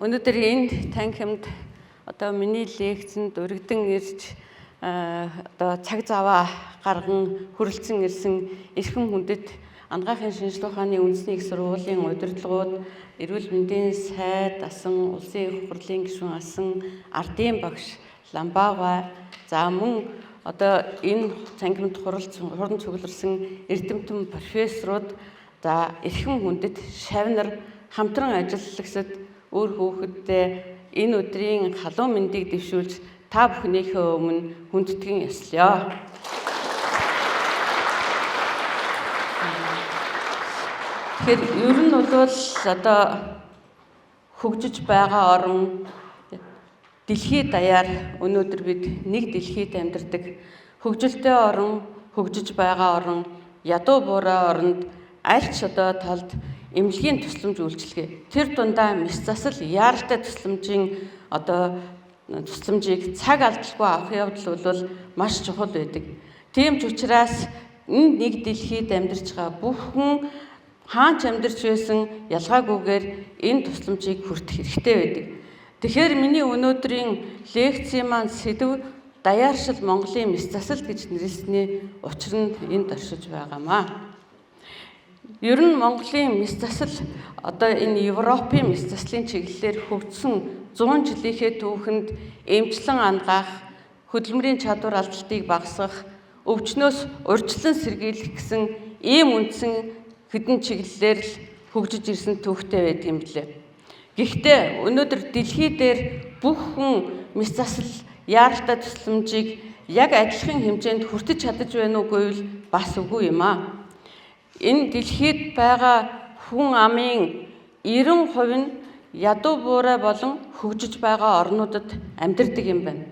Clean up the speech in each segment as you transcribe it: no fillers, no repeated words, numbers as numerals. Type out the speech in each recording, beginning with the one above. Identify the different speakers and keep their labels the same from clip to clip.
Speaker 1: Өнөөдөр энэ танхимд одоо миний лекцэнд урагдсан ирж одоо цаг заваа гарган хүрэлцэн ирсэн эрхэм хүндэт Ангаахын шинжилгээ ухааны үндэсний их сургуулийн удирдлагууд, эрүүл мэндийн сайд асан, улсын их хурлын гишүүн асан, ардын багш Ламбаава, за мөн одоо энэ цангимд хурдан цугларсан эрдэмтэн профессорууд, за эрхэм хүндэт шавнар хамтран ажиллагсад өөр хүүхэдтэй энэ өдрийн халуун мэндийг дэвшүүлж та бүхнийхээ өмнө хүндэтгэн ёслоё. Тэгэхээр ер нь бол одоо хөгжиж байгаа орн дэлхийд даяар өнөөдөр бид нэг дэлхийд амьдардаг. Хөгжилтэй орн, хөгжиж байгаа орн, ядуу буурай оронд аль ч одоо талд эмнэлгийн тусламж үйлчилгээ. Тэр дундаа мэс засал яаралтай тусламжийн одоо тусламжийг цаг алдалгүй авах явдал бол маш чухал байдаг. Тийм ч учраас энэ нэг дэлхийд амьдарч байгаа бүхэн хаанч амьдарч байсан ялгаагүйгээр энэ тусламжийг хүртэх хэрэгтэй байдаг. Тэгэхээр миний өнөөдрийн лекцийн маань сэдэв даяаршил Монголын мэс засал гэж нэрлэсний учир нь энд оршиж байгаамаа. Ер нь Монголын мэс засал одоо энэ Европын мэс заслын чиглэлээр хөгжсөн 100 жилийнхээ түүхэнд эмчлэн ангаах, хөдөлмөрийн чадвар алдалтыг багасгах, өвчнөөс урьдчилан сэргийлэх гэсэн ийм үндсэн хэдэн чиглэлээр л хөгжиж ирсэн түүхтэй байдаг юм билээ. Гэхдээ өнөөдөр дэлхий дээр бүх хүн мэс засал яаралтай тусламжийг яг адилхан хэмжээнд хүртэж чадаж байна уу гэвэл бас үгүй юм аа. Энэ дэлхийд байгаа хүн амын 90% нь ядуу буурай болон хөгжиж байгаа орнуудад амьдардаг юм байна.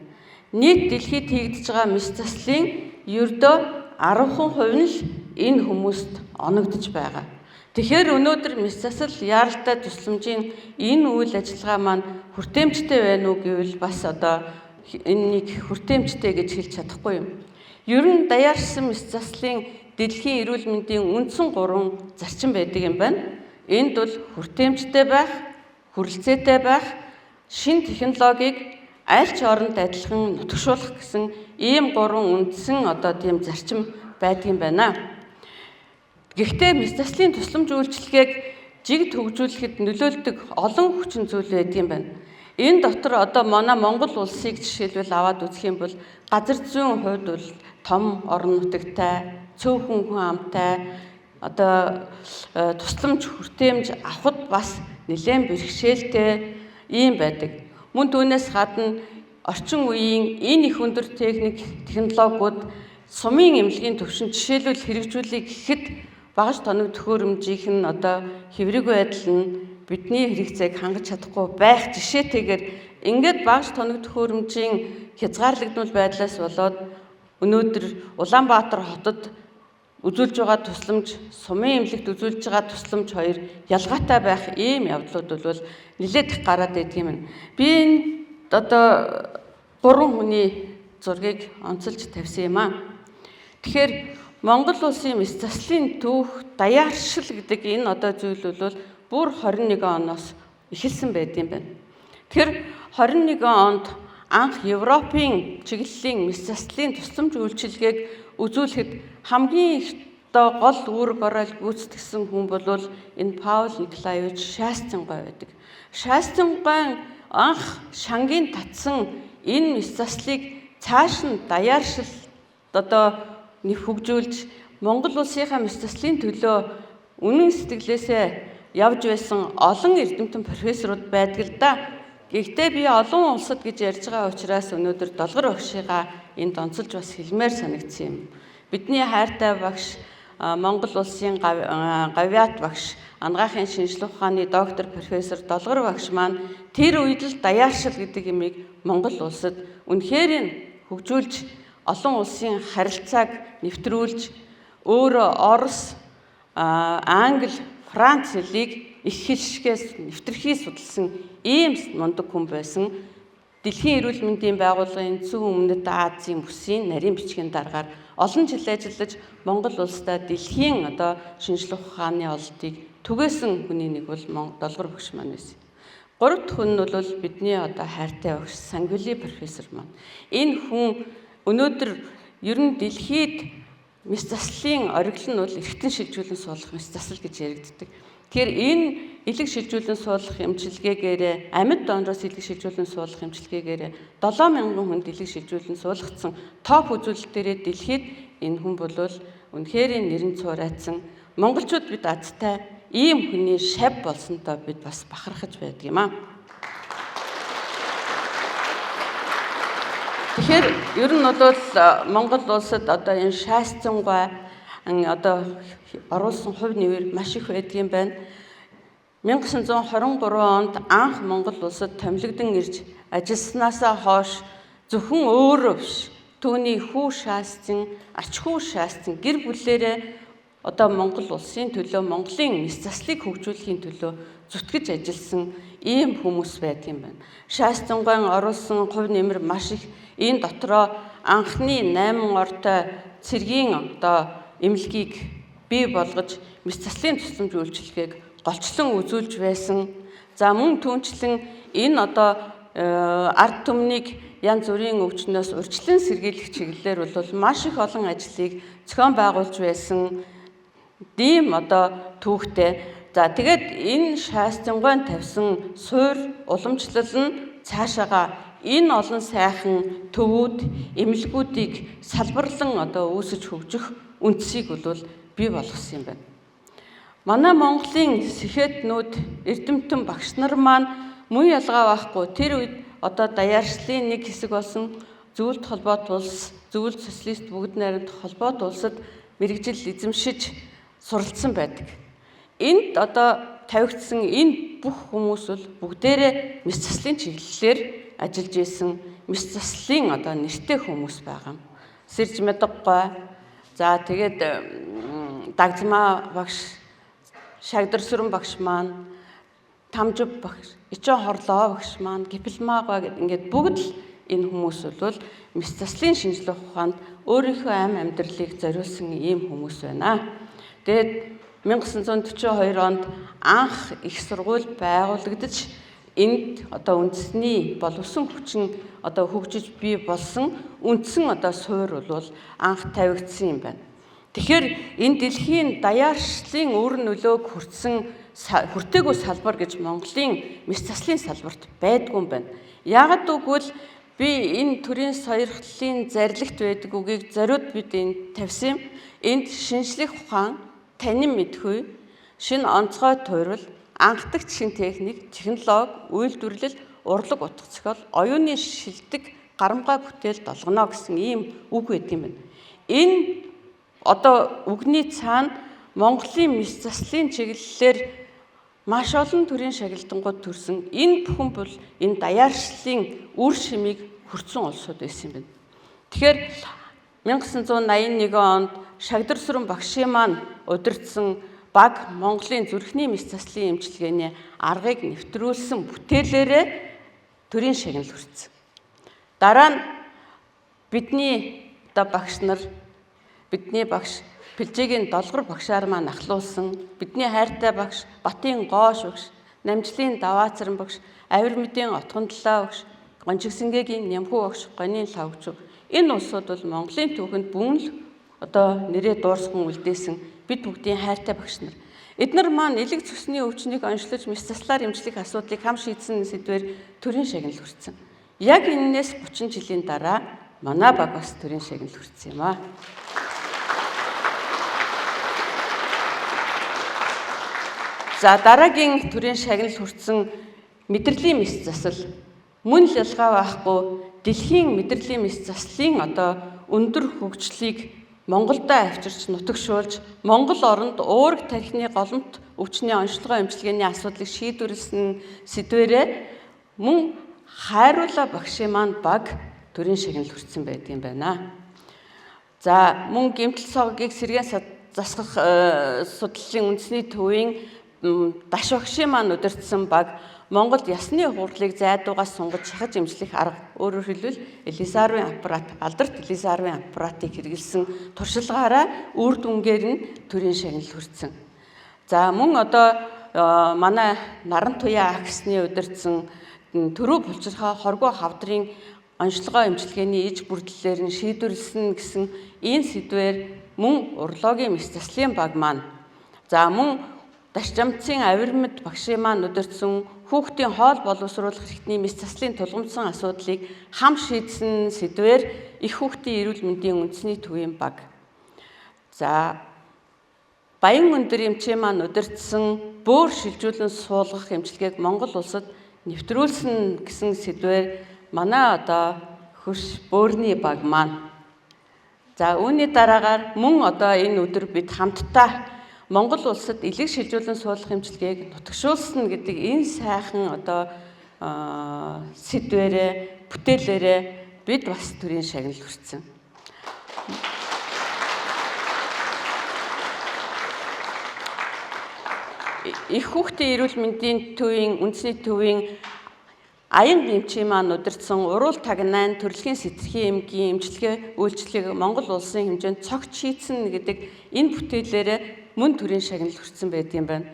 Speaker 1: Нийт дэлхийд хийгдэж байгаа мэс заслын ердөө 10% нь л энэ хүмүүст оногдож байгаа. Тэгэхээр өнөөдөр мэс засал яаралтай тусламжийн энэ үйл ажиллагаа маань хүртээмжтэй байна уу гэвэл бас одоо энэнийг хүртээмжтэй гэж хэлж чадахгүй юм. Ер нь даяарсан мэс заслын дэлхийн эрүүл мэндийн үндсэн 3 зарчим байдаг юм байна. Энд бол хүртээмжтэй байх, хүрэлцээтэй байх, шинэ технологиг аль ч оронд адилхан нутагшуулах гэсэн ийм 3 үндсэн одоо тийм зарчим байдаг юм байна. Гэхдээ мэс заслын тусламж үйлчилгээг жигд хөгжүүлэхэд нөлөөлдөг олон хүчин зүйл байдаг юм байна. Энэ дотор одоо манай Монгол улсыг жишээлбэл аваад үзэх юм бол газар зүйн хувьд бол том орон нутагтай, цөөхөн хүн амтай одоо тусламж хүртээмж авахд бас нэлээд бэрхшээлтэй ийм байдаг. Мөн түүнээс гадна орчин үеийн энэ их өндөр техник технологиуд сумын эмнэлгийн төвшин жишээлбэл хэрэгжүүлэх гэхэд багаж тоног төхөөрөмжийнх нь одоо хэврэггүй байдал нь бидний хэрэгцээг хангаж чадахгүй байх жишээтэйгээр ингээд багаж тоног төхөөрөмжийн хязгаарлагдмал байдлаас болоод өнөөдөр Улаанбаатар хотод үзүүлж байгаа тусламж, сумын эмнэлэгт үзүүлж байгаа тусламж хоёр ялгаатай байх ийм явдлууд бол нэлээд их гараад байдаг юм. Би энэ одоо 3 хүний зургийг онцолж тавьсан юм аа. Тэгэхээр Монгол улсын мэс заслын түүх даяаршил гэдэг энэ одоо зүйл бол бүр 21 оноос эхэлсэн байд юм байна. Тэгэхээр 21 онд анх Европын чиглэлийн мэс заслын тусламж үйлчилгээг үзүүлэхэд хамгийн их гол үүрэг оройл гүйцэтгсэн хүн бол энэ Паул Николаевич Шаастин гой байдаг. Шаастин гой анх шангийн татсан энэ мэс заслыг цааш нь даяаршил одоо хөгжүүлж Монгол улсынхаа мэс заслын төлөө үнэн сэтгэлээсээ явж байсан олон эрдэмтэн профессорууд байдаг л да. Гэхдээ би олон улсад гэж ярьж байгаа учраас өнөөдөр Долгор багшигаа энд онцолж бас хэлмээр санагдсан юм. Бидний хайртай багш Монгол улсын гавьяат багш Ангаахын шинжилгээ ухааны доктор профессор Долгор багш маань тэр үед л даяаршил гэдэг юмыг Монгол улсад үнэхээр хөгжүүлж олон улсын харилцааг нэвтрүүлж өөрөө Орос, Англи, Франц хэлийг их хэлшгээс нэвтрхий судалсан ийм мундаг хүн байсан. Дэлхийн эрүүл мэндийн байгууллагын Зүүн өмнөд Азийн бүсийн нарийн бичгийн дараагаар олон жил ажиллаж Монгол улстай дэлхийн одоо шинжилгээ ухааны ололтыг түгээсэн хүний нэг бол Долгор багш маань байсан. Гурав дахь нь бол бидний одоо хайртай багш Сангвили профессор маань. Энэ хүн өнөөдөр ер нь дэлхийд мис заслын оргил нь бол эргэтэн шилжүүлэн суулгах мис засал гэж яригддаг. Тэгэхээр энэ элэг шилжүүлэн суулгах эмчилгээгээрээ амьд донороос элэг шилжүүлэн суулгах эмчилгээгээрээ 7000 хүнд элэг шилжүүлэн суулгацсан топ үзүүлэлтээрээ дэлхийд энэ хүн бол үнэхээр нэрэн цуурайцсан монголчууд бид азтай ийм хүний шав болсонтой бид бас бахархаж байдаг юм аа. Тэгэхээр ер нь бол Монгол улсад одоо энэ шаасцангай одоо оруулсан хувь нэмэр маш их байдгийн байна. 1923 онд анх Монгол улсад томилогдсон ирж ажилласнаасаа хойш зөвхөн өөрөө биш түүний хүү шаасцсан, ач хүү шаасцсан гэр бүлээрээ одоо Монгол улсын төлөө Монголын мис заслыг хөгжүүлэхийн төлөө зүтгэж ажилласан ийм хүмүүс байдаг юм байна. Шаасцангайн оруулсан хувь нэмэр маш их энэ дотроо анхны 8 ортой цэргийн одоо эмнэлгийг бий болгож мис заслын тусламж үйлчилгээг голчлон үзүүлж байсан. За мөн түүнчлэн энэ одоо ард түмнийг янз бүрийн өвчнөөс урьдчилан сэргийлэх чиглэлээр бол маш их олон ажлыг зохион байгуулж байсан. Дийм одоо түүхтэй. За тэгээд энэ шаасцангайн тавьсан суур уламжлал нь цаашаага энэ олон сайхан төвүүд, эмнэлгүүдийг салбарлан одоо үүсэж хөгжих үндсийг бол бий болгосон юм байна. Манай Монголын сэхэтнүүд, эрдэмтэн багш нар маань мөн ялгаа байхгүй тэр үед одоо даяаршлын нэг хэсэг болсон зөвлөлт холбоот улс, зөвлөлт социалист бүгд найрамдах холбоот улсад мэрэгжил эзэмшиж суралцсан байдаг. Энд одоо тавигдсан энэ бүх хүмүүс бол бүгдээрээ мис заслын чиглэлээр ажиллаж исэн мис заслын одоо нэртэй хүмүүс байгаа. Сэрж Мэдггүй. За тэгээд Дагзмаа багш, Шагдар Сүрэн багш маань, Тамжив багш, Ичэн Хорлоо багш маань, Гипилмаагаа гэд ингээд бүгд л энэ хүмүүс бол мис заслын шинжлэх ухаанд өөрийнхөө амьдралыг зориулсан ийм хүмүүс байна. Тэгээд 1942 онд анх их сургууль байгуулагдаж энд одоо үндэсний боловсон хүчин одоо хөгжиж бий болсон үндсэн одоо суур бол анх тавигдсан юм байна. Тэгэхээр энэ дэлхийн даяаршлын өр нөлөөг хүртээгүй салбар гэж Монголын мис заслын салбарт байдгүй юм байна. Яагад үгвэл би энэ төрийн сойрхлын зарилгт байдаг үгийг зориуд бид энд тавьсан юм. Энд шинжлэх ухаан, танин мэдхүй, шинэ онцгой туйрал, анхдагч шин техник, технологи, үйлдвэрлэл, урлаг утга зохиол, оюуны шилдэг гарамгай бүтээл долгоно гэсэн ийм үг байдаг юм байна. Энэ одоо үгний цаана Монголын мис заслын чиглэлээр маш олон төрлийн шагналтангууд төрсөн энэ бүхэн бол энэ даяаршлын үр шимийг хүртсэн улсууд байсан юм байна. Тэгэхээр 1981 онд Шагдар Сүрэн багшийн маань удирдсан баг Монголын зүрхний мис заслын эмчилгээний аргыг нэвтрүүлсэн бүтээлээрээ төрийн шагнал хүртсэн. Дараа нь бидний одоо багш нар, бидний багш Пилжээгийн долгор багшаар маань ахлуулсан, бидний хайртай багш Батын Гоош багш, Намжлын Даваацран багш, Авирмэдийн Отгондлаа багш, Гончигсэнгээгийн Нямхүү багш, Гонийн Лавгч. Энэ улсууд бол Монголын түүхэнд бүхэн л одоо нэрээ дуурсган үлдээсэн бид бүгдийн хайртай багш нар. Эдгээр маань элэг цусны өвчнийг онцлож мис заслаар эмчлэх асуудлыг хам шийдсэн сэдвээр төрийн шагнал хүртсэн. Яг энэс 30 жилийн дараа манай баг бас төрийн шагнал хүртсэн юм аа. За дараагийн төрийн шагнал хүртсэн мэдрэлийн мис засал мөн л ялгаа байхгүй дэлхийн мэдрэлийн мис заслын одоо өндөр хөгжлийг Монголдо авчирч нутагшуулж Монгол оронд уурэг тархины голомт өвчний онцлогоо эмчилгээний асуудлыг шийдвэрлсэн сэдвээрээ мөн Хайруула багшийн маань баг төрийн шагнал хүртсэн байдаг юм байна. За мөн гэмтэл цогийг сэргээн засгах судлалын үндэсний төвийн Даш багшийн маань удирдсан баг Монголд ясны хурлыг зайдуугаас сунгаж шахаж эмчлэх арга, өөрөөр хэлбэл Элизаровын аппарат, алдарт Элизаровын аппаратыг хэрэгэлсэн туршлагаараа үр дүнгээр нь төрийн шагнал хүртсэн. За мөн одоо манай наран туяа агсны удирдсан төрөө булчирхай хоргоо хавдрын онцлогоо эмчилгээний иж бүрдлэлээр нь шийдвэрлсэн гэсэн энэ сэдвээр мөн урологийн мэс заслын баг маань за мөн Дашчамцын авирмад багшийн маань удирдсан хүүхдийн хоол боловсруулах хэрэгтний мэс заслын тулгамдсан асуудлыг хам шийдсэн сэдвээр их хүүхдийн эрүүл мэндийн үндэсний төвийн баг. За Баян өндөр эмчийн маань удирдсан бөөр шилжүүлэн суулгах эмчилгээг Монгол улсад нэвтрүүлсэн гэсэн сэдвээр манай одоо хөрш бөөрний баг маань. За үүний дараагаар мөн одоо энэ өдөр бид хамтдаа Монгол улсад элэг шилжүүлэн суулгах эмчилгээг нутагшуулсан гэдэг энэ сайхан одоо сэдвээрээ бүтээлээрээ бид бас төрийн шагнал хүртсэн. Их хүүхдийн эрүүл мэндийн төвийн үндэсний төвийн аян эмчийн маань удирдсан уруул тагнайн төрөлхийн сэтэрхийн эмгийн эмчилгээ үйлчлэгийг Монгол улсын хэмжээнд цогт шийдсэн гэдэг энэ бүтээлээрээ мөн төрийн шагнал хүртсэн байдаг юм байна.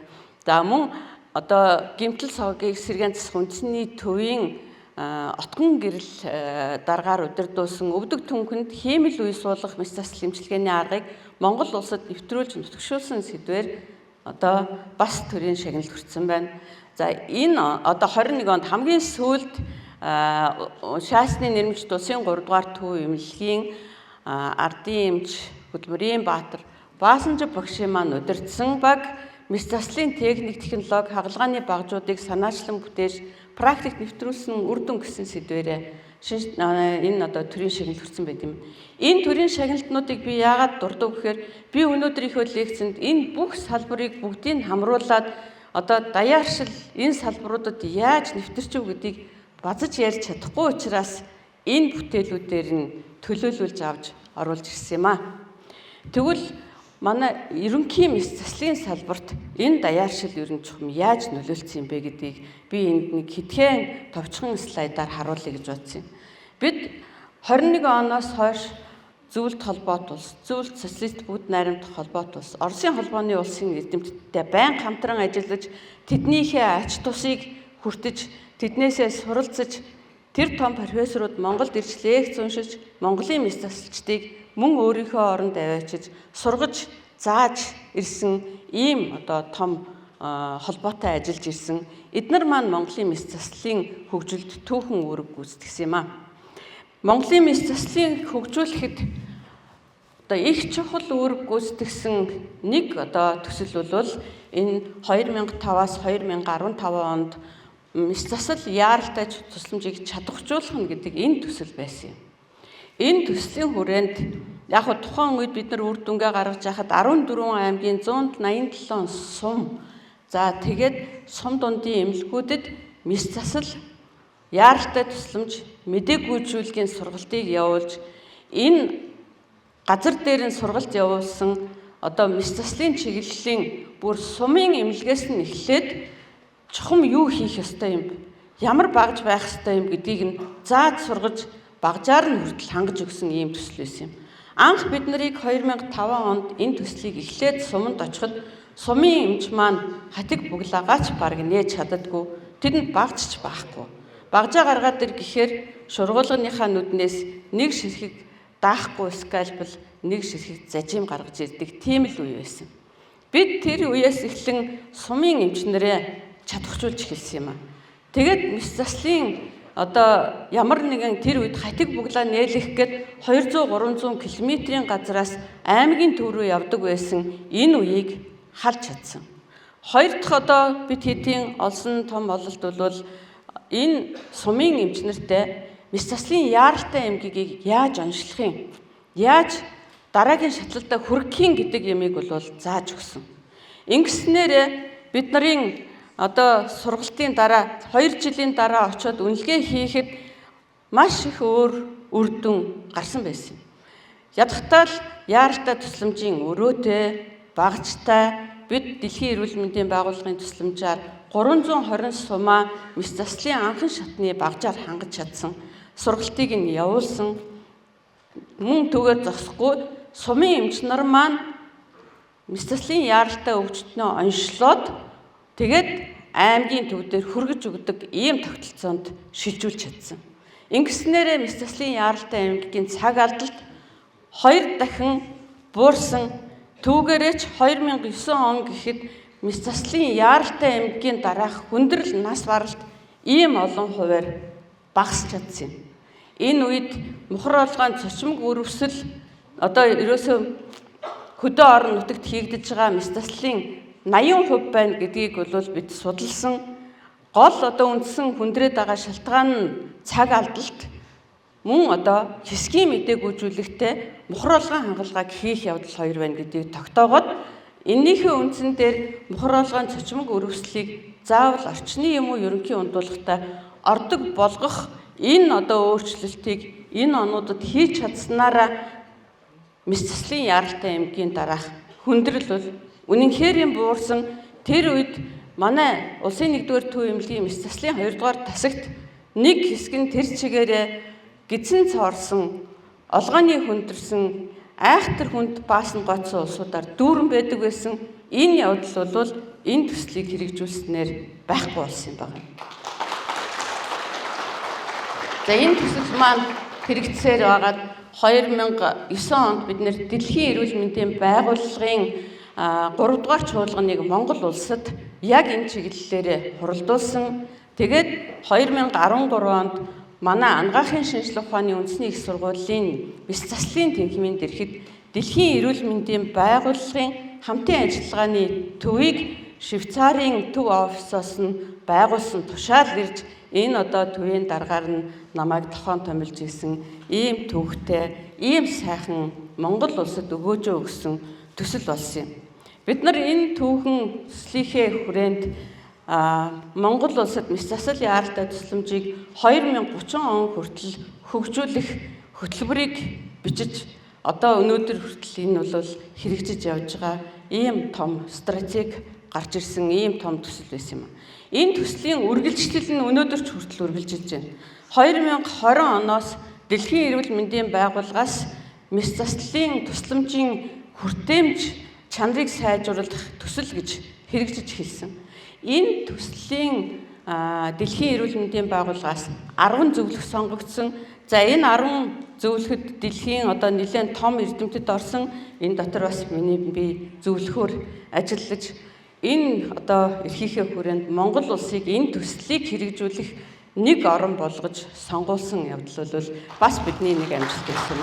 Speaker 1: За мөн одоо гэмтэл соггийг сэргээн засах үндэсний төвийн отгон гэрэл даргаар удирдуулсан өвдөг түнхэнд хиймэл үе суулгах мэс засал эмчилгээний аргыг Монгол улсад нэвтрүүлж нутагшуулсан сэдвээр одоо бас төрийн шагнал хүртсэн байна. За энэ одоо 21 онд хамгийн сүүлд шаасны нэрмжт улсын 3 дугаар төв эмнэлгийн ардын эмч хөдөлмөрийн баатар Баасанжив багшийн маань удирдсан баг мэс заслын техник технологи хагалгааны багжуудыг санаачлан бүтээж практик нэвтрүүлсэн үр дүн гэсэн сэдвээрээ энэ одоо төрийн шагнал хүртсэн байт юм. Энэ төрийн шагналнуудыг би яагаад дурдав гэхээр би өнөөдрийнхөө лекцэнд энэ бүх салбарыг бүгдийг хамруулад одоо даяаршил энэ салбаруудад яаж нэвтэрчв гэдгийг базаж ярьж чадахгүй учраас энэ бүтээлүүдээр нь төлөөлүүлж авч оруулж ирсэн юм аа. Тэгвэл манай ерөнхий мэс заслын салбарт энэ даяаршил ер нь чухам яаж нөлөөлсөн юм бэ гэдгийг би энд нэг хэдхэн товчхон слайдаар харуулъя гэж бодсон юм. Бид 21 оноос хойш зөвлөлт холбоот улс, зөвлөлт социалист бүгд найрамдах холбоот улс, Оросын холбооны улсын эрдэмтдтэй байнга хамтран ажиллаж тэднийхээ ач тусыг хүртэж тэднээсээ суралцаж тэр том профессорууд Монголд ирж лекц уншиж Монголын мэс засалчдыг мөн өөрийнхөө оронд аваачиж сургаж зааж ирсэн ийм одоо том холбоотой ажиллаж ирсэн эднэр маань Монголын мэс заслын хөгжилд түүхэн үүрэг гүйцэтгэсэн юм аа. Монголын мэс заслыг хөгжүүлэхэд одоо их чухал үүрэг гүйцэтгэсэн нэг одоо төсөл бол энэ 2005-аас 2015 онд мэс засал яаралтай тусламжийг чадваржуулах нь гэдэг энэ төсөл байсан юм. Энэ төслийн хүрээнд яг хөө тухайн үед бид нар үр дүнгээ гаргаж яхад 14 аймгийн 187 сум за тэгээд сум дундын эмнэлгүүдэд мэс засал яаралтай тусламж мэдээгүйжүүлгийн сургалтыг явуулж энэ газар дээр нь сургалт явуулсан одоо мэс заслын чиглэлийн бүр сумын эмнэлгээс нь эхлээд чухам юу хийх ёстой юм, ямар багж байх ёстой юм гэдгийг нь зааж сургаж багжаар нь хүртэл хангаж өгсөн ийм төсөл байсан юм. Анх бид нарыг 2005 онд энэ төслийг эхлээд суманд очиход сумын эмч маань хатиг буглагаач бараг нээж чаддаггүй, тэдэнд багчч байхгүй. Багжаа гаргаад ир гэхээр шургуулганыхаа нүднээс нэг ширхэг даахгүй скальпел, нэг ширхэг зажим гаргаж ирдэг тийм л үе байсан. Бид тэр үеэс эхлэн сумын эмчнэрээ чадваржуулж эхэлсэн юм аа. Тэгээд мэс заслын одоо ямар нэгэн тэр үед хатиг буглаа нээлэх гээд 200-300 км-ийн газраас аймгийн төв рүү явдаг байсан энэ үеийг халж чадсан. Хоёр дахь одоо бид хэдийн олсон том ололт бол энэ сумын эмчнэртэй мэс заслын яаралтай эмгэгийг яаж онцлох юм? Яаж дараагийн шатлалтаа хүргэхийн гэдэг ямыг бол зааж өгсөн. Ингэснээр бид нарын одоо сургалтын дараа 2 жилийн дараа очиод үнэлгээ хийхэд маш их өөр үр дүн гарсан байсан. Ядахтаа л яаралтай тусламжийн өрөөтэй, багжтай бид Дэлхийн эрүүл мэндийн байгууллагын тусламжаар 320 сумаа мэс заслын анхан шатны багжаар хангаж чадсан. Сургалтыг нь явуулсан. Мөн түгээр зогсохгүй сумын эмч нар маань мэс заслын яаралтай өвчтнөө онцлоод Тэгээд аймгийн төв дээр хүргэж өгдөг ийм тогтолцоонд шилжүүлж чадсан. Ингэснээрээ Мэс заслын яаралтай аймгийн цаг алдалт 2 дахин буурсан. Түүгээрээ ч 2009 он гэхэд Мэс заслын яаралтай аймгийн дараах хүндрэл нас баралт ийм олон хувиар багасч чадсан юм. Энэ үед мухар олгойн цочмог үрвсэл одоо ерөөсөө хөдөө орон нутагт хийгдэж байгаа Мэс заслын 80% байна гэдгийг бол бид судалсан. Гол одоо үндсэн хүндрээд байгаа шалтгаан нь цаг алдалт мөн одоо хэсгийн мэдээгүйжүүлэгтээ мухар олгойн хангалгааг хийх явдал 2 байна гэдгийг тогтоогоод эннийхээ үндсэн дээр мухар олгойн цочмог үрвслийг заавал орчны юм уу ерөнхий ундуулгатай ордог болгох энэ одоо өөрчлөлтийг энэ онуудад хийж чадсанаараа Мэс заслын яаралтай аймгийн дараах хүндрэл бол үнэнхээр юм буурсан. Тэр үед манай улсын 1-р төв эмнэлгийн Мэс заслын 2-р тасагт нэг хэсэг нь тэр чигээрээ гидсэн цоорсон, олгооны хүндэрсэн, айхтар хүнд баасан гоцсон улсуудаар дүүрэн байдаг байсан. Энэ явдал бол энэ төслийг хэрэгжүүлснээр байхгүй болсон юм байна. За энэ төсөл маань хэрэгжсээр байгаад 2009 онд бид нэр Дэлхийн эрүүл мэндийн байгууллагын 3 дугаар чуулганыг Монгол улсад яг энэ чиглэлээр хуралдуулсан. Тэгээд 2013 онд манай анагаахын шинжилгээ ухааны үндэсний их сургуулийн Мэс заслын тэнхимийн дэрхэд Дэлхийн эрүүл мэндийн байгууллагын хамтын ажиллагааны төвийг Швейцарын төв офисоос нь байгуулсан тушаал ирж энэ одоо төвийн даргаар нь намайг тохон томилж исэн ийм төвхтэй, ийм сайхан Монгол улсад өгөөжөө өгсөн төсөл болсон юм. Бид нар энэ түүхэн төслийнхээ хүрээнд Монгол улсад Мэс засал яаралтай тусламжийг 2030 он хүртэл хөгжүүлэх хөтөлбөрийг бичиж одоо өнөөдөр хүртэл энэ бол хэрэгжиж явж байгаа ийм том стратеги гарч ирсэн ийм том төсөл байсан юм. Энэ төслийн үргэлжлэл нь өнөөдөр ч хүртэл үргэлжилж байна. 2020 оноос Дэлхийн эрүүл мэндийн байгууллагаас Мэс заслын тусламжийн хүртээмж чанарыг сайжруулах төсөл гэж хэрэгжиж эхэлсэн. Энэ төслийн Дэлхийн эрүүл мэндийн байгууллагаас 10 зөвлөх сонгогдсон. За энэ 10 зөвлөхөд дэлхийн одоо нэлээд том эрдэмтэд орсон. Энэ дотор бас миний би зөвлөхөөр ажиллаж энэ одоо эрхийнхээ хүрээнд Монгол улсыг энэ төслийг хэрэгжүүлэх нэг орон болгож сонгуулсан явдал бол бас бидний нэг амжилт байсан.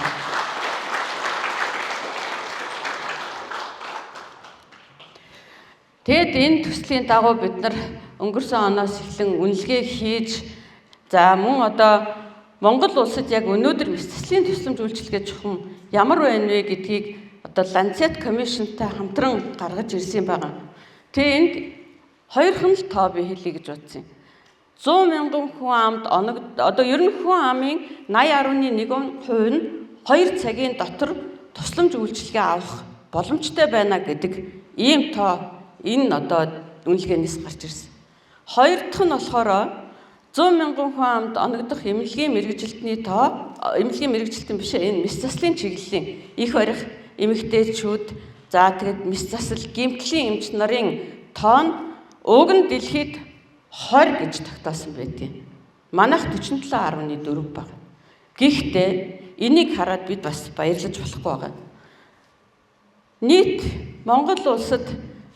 Speaker 1: Тэгэд энэ төслийн дагуу бид нар өнгөрсөн оноос эхлэн үнэлгээ хийж за мөн одоо Монгол улсад яг өнөөдөр Мэс заслын тусламж үйлчилгээ чухам ямар байна вэ гэдгийг одоо Lancet Commission-тай хамтран гаргаж ирсэн байгаа. Тэгээ энд хоёрхан л тоо би хэлье гэж бодсон юм. 100 мянган хүн амд одоо ер нь хүн амын 80.1% нь 2 цагийн дотор тусламж үйлчилгээ авах боломжтой байна гэдэг ийм тоо энэ одоо үнэлгээнээс гарч ирсэн. Хоёр дахь нь болохоор 100 мянган хүн амд оногдох эмнэлгийн мэргэжилтний тоо, эмнэлгийн мэргэжилтэн биш энэ Мэс заслын чиглэлийн их барих эмэгтэйчүүд за тэгээд Мэс засал гэмтлийн эмч нарын тоо нь уг нь дэлхийд 20 гэж тогтоосон байдгийг. Манайх 47.4 баг. Гэхдээ энийг хараад бид бас баярлаж болохгүй байгаа. Нийт Монгол улсад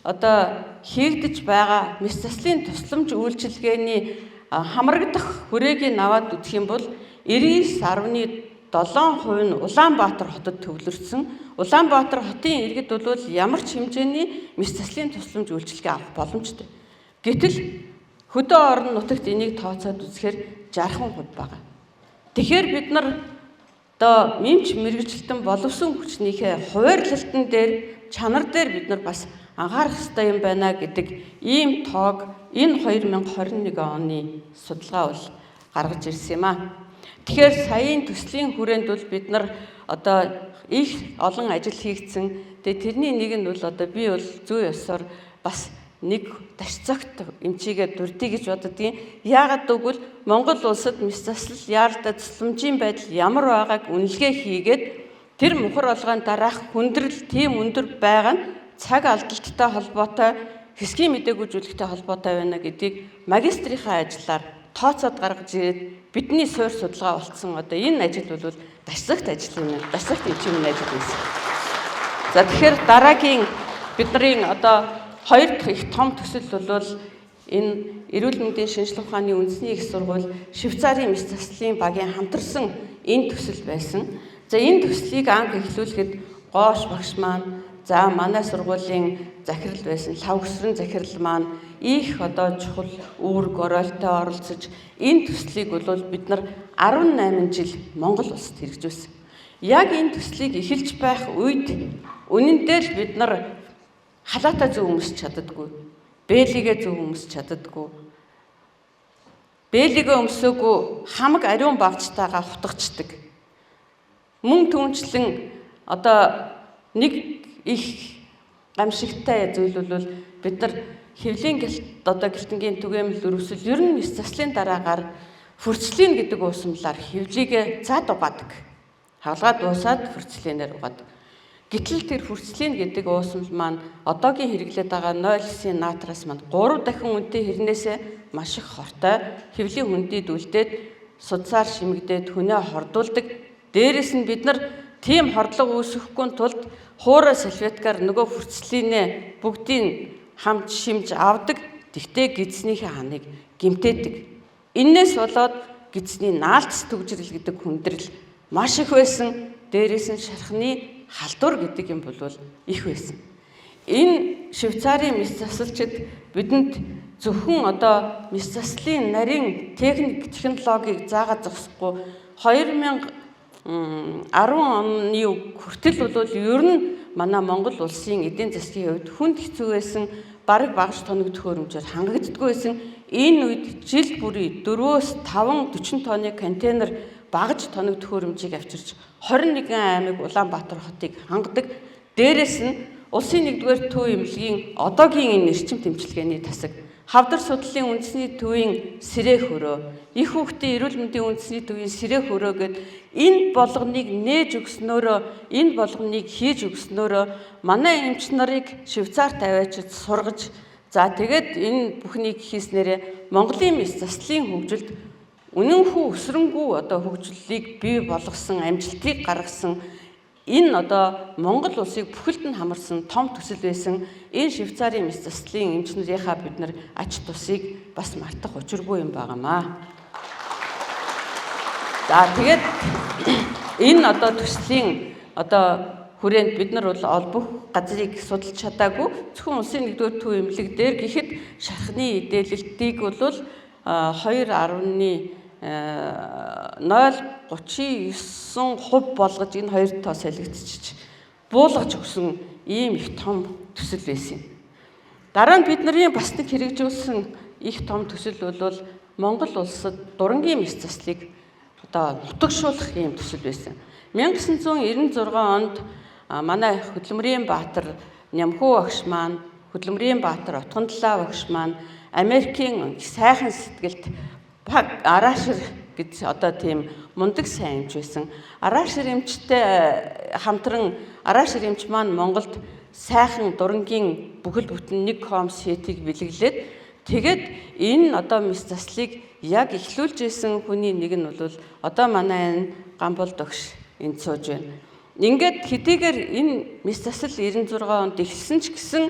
Speaker 1: одоо хийгдэж байгаа Мэс заслын тусламж үйлчилгээний хамрагдах хүрээгийг аваад үзэх юм бол 99.7% нь Улаанбаатар хотод төвлөрсөн. Улаанбаатар хотын иргэд бол ямар ч хэмжээний Мэс заслын тусламж үйлчилгээ авах боломжтой. Гэтэл хөдөө орон нутагт энийг тооцоод үзэхээр 60% байгаа. Тэгэхээр бид нар одоо эмч мэргэжилтэн боловсон хүчнийхээ хуваарлалтан дээр чанар дээр бид нар бас анхаарах ёстой юм байна гэдэг ийм тоог энэ 2021 оны судалгаа бол гаргаж ирсэн юм аа. Тэгэхээр саяын төслийн хүрээнд бол бид нар одоо их олон ажил хийгдсэн. Тэгээ тэрний нэг нь бол одоо би бол зүй ёсоор бас нэг ташцогт эмчигээ дурдъя гэж боддгийн. Яагаад гэвэл Монгол улсад Мэс засал яаралтай тусламжийн байдал ямар байгааг үнэлгээ хийгээд тэр мухар олгойн дараах хүндрэл тийм өндөр байгаа нь цаг алдалттай холбоотой хэсгийн мэдээгүйжүүлэхтэй холбоотой байна гэдгийг магистрийнхаа ажлаар тооцоод гаргаж ирээд бидний суурь судалгаа болцсон одоо энэ ажил бол дашсагт ажил юм. Дашсагт хэмжээний ажил байсан. За тэгэхээр дараагийн бидний одоо хоёр дахь их том төсөл бол энэ эрүүл мэндийн шинжилгээ ухааны үндэсний их сургууль Швейцарын мэс заслын багийн хамтарсан энэ төсөл байсан. За энэ төслийг анх эхлүүлэхэд Гоош багш маань за манай сургуулийн захирал байсан Лавгсрын захирал маань их одоо чухал үүрэг оройлтой оролцож энэ төслийг бол бид нар 18 жил Монгол улсад хэрэгжүүлсэн. Яг энэ төслийг эхэлж байх үед үнэн дээр л бид нар халаатаа зөв өмсч чаддаггүй. Бээлигээ зөв өмсч чаддаггүй. Бээлигээ өмсөөгүй хамаг ариун багцтайгаа хутгачдаг. Мөн түнчлэн одоо нэг их гамшигтай зүйл бол бид нар хэвлийн одоо гэлтэнгийн түгээмэл өрөвсөл ер нь мэс заслын дараагаар фүрцлийн гэдэг уусамлаар хэвлийгээ цаад угаадаг. Хаалгаа дуусаад фүрцлийнээр угаадаг. Гэтэл тэр фүрцлийн гэдэг уусамл маань одоогийн хэрэглээд байгаа 0,9 натраас маань 3 дахин үнэтэй хэрнээсээ маш их хортой хэвлийн хүндийд үлдээд судсаар шимэгдээд хүнээ хордуулдаг. Дээрээс нь бид нар тийм хордлого үүсгэхгүй тулд хуурай салфеткаар нөгөө фүрцлийнээ бүгдийг хамт шимж авдаг. Тэгтээ гидснийхээ ханыг гимтээдэг. Иннээс болоод гидсний наалдс төгжрөл гэдэг хүндрэл маш их байсан. Дээрээс нь шархны халдвар гэдэг юм бол их байсан. Энэ Швейцарын мэс засалчид бидэнд зөвхөн одоо мэс заслын нарийн техник технологиг заагаад зогсохгүй 2010 оны хүртэл бол ер нь манай Монгол улсын эдийн засгийн хувьд хүнд хэцүү байсан, бараг багш тоног төхөөрөмжөөр хангагддаггүй байсан. Энэ үед жил бүрийн 4-5 40 тонны контейнер багаж тоног төхөөрөмжийг авчирч 21 аймаг Улаанбаатар хотыг хангадаг. Дээрээс нь улсын 1-р төв эмнэлгийн одоогийн энэ эрчим тэмчилгээний тасаг, хавдар судлалын үндэсний төвийн сэрээ хөрөө, их хүүхдийн эрүүл мэндийн үндэсний төвийн сэрээ хөрөө гэд энэ болгоныг нээж өгснөөрөө, энэ болгоныг хийж өгснөөрөө манай эмч нарыг Швейцарт аваачиж сургаж, за тэгээд энэ бүхнийг хийснээрээ Монголын мэс заслын хөгжилд үнэнхүү өсрөнгүү одоо хөгжлөлийг бий болгосон, амжилтыг гаргасан энэ одоо Монгол улсыг бүхэлд нь хамарсан том төсөл байсан. Энэ Швейцарын мэс заслын эмч нарынхаа бид нар ач тусыг бас мартах учиргүй юм байнамаа. За тэгээд энэ одоо төслийн одоо хүрээнд бид нар бол бүх газрыг судалж чадаагүй. Зөвхөн улсын 1-р төв эмнэлэг дээр гэхэд шархны эдэлэлтийг бол 0.39% болгож энэ хоёр тоо солигдчих буулгаж өгсөн ийм их том төсөл байсан. Дараа нь бид нарын бас нэг хэрэгжүүлсэн их том төсөл бол Монгол улсад дурангийн мэс заслыг одоо нутагшуулах ийм төсөл байсан. 1996 онд манай Хөдөлмөрийн Баатар Нямхүү багш маань, Хөдөлмөрийн Баатар Утгандалаа багш маань Америкийн сайхан сэтгэлд Араашир гэж одоо тийм мундаг сайн эмч байсан. Араашир эмчтэй хамтран Араашир эмч маань Монголд сайхан дурангийн бүхэл бүтэн нэг хом сетийг бэлэглээд тэгээд энэ одоо мэс заслыг яг эхлүүлж исэн хүний нэг нь бол одоо манай энэ Гамбол догш энд сууж байна. Ингээд хэдийгээр энэ мэс засал 96 онд эхэлсэн ч гэсэн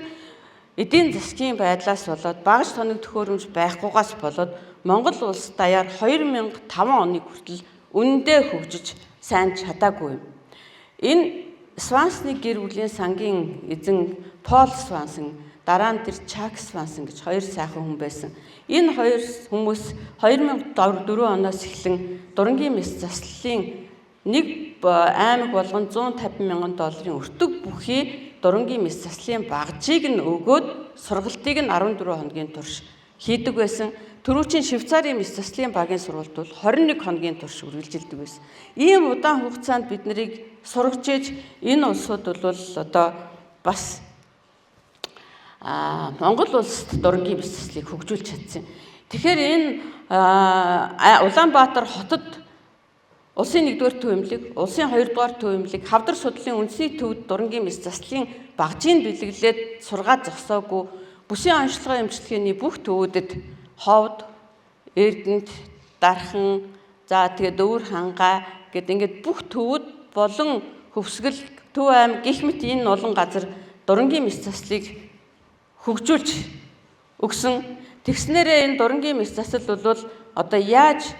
Speaker 1: эдийн засгийн байдлаас болоод багаж тоног төхөөрөмж байхгүйгаас болоод Монгол улс даяар 2005 оны хүртэл үнэндээ хөгжиж сайн чадаагүй юм. Энэ Свансны гэр бүлийн сангийн эзэн Пол Свансон, дараа нь тэр Чак Свансон гэж хоёр сайхан хүн байсан. Энэ хоёр хүмүүс 2004 оноос эхлэн дурангийн мэс заслалын нэг аймаг болгон $150,000 өртөг бүхий дурангийн мэс заслын багажийг нь өгөөд сургалтыг нь 14 хоногийн турш хийдэг байсан. Түрүүчийн Швейцарын мэс заслын багийн сургалт бол 21 хоногийн турш үргэлжилдэг байсан. Ийм удаан хугацаанд бид нарыг сургаж ээж энэ улсууд бол одоо бас Монгол улсад дурангийн мэс заслыг хөгжүүлж чадсан. Тэгэхээр энэ Улаанбаатар хотод улсын 1-р төв эмнэлэг, улсын 2-р төв эмнэлэг, хавдар судлалын үндэсний төвд дурангийн мэс заслын багжийг бэлэглээд сургаад зогсоогүй Бүсийн онцлогын эмчилгээний бүх төвүүдэд ховд, Эрдэнэт, Дархан, за тэгээд Өвөр хангаа гэд ингээд бүх төвүүд болон Хөвсгөл, Төв аймаг гэх мэт энэ олон газар дурангийн мэс заслыг хөгжүүлж өгсөн. Тэгснээрээ энэ дурангийн мэс засал бол одоо яаж